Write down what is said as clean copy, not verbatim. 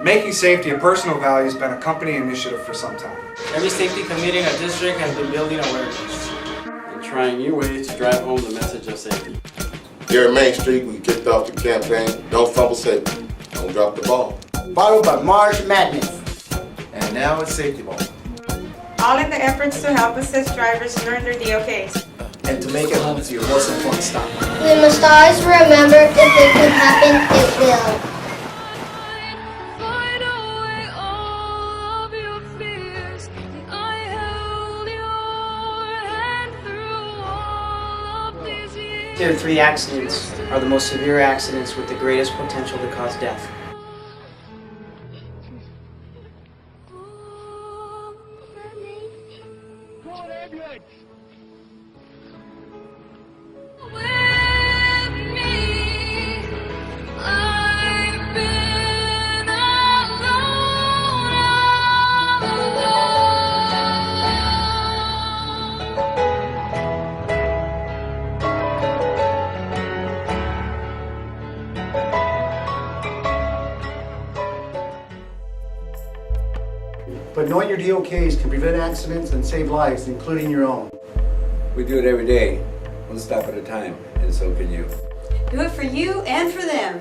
Making safety a personal value has been a company initiative for some time. Every safety committee in our district has been building awareness and trying new ways to drive home the message of safety. Here at Main Street, we kicked off the campaign, Don't Fumble Safety, Don't Drop the Ball. Followed by March Madness. And now it's Safety Ball. All in the efforts to help assist drivers during their DOKs. And to make it to your most important stop. We must always remember if it can happen, it will. Tier 3 accidents are the most severe accidents with the greatest potential to cause death. But knowing your DOKs can prevent accidents and save lives, including your own. We do it every day, one stop at a time, and so can you. Do it for you and for them.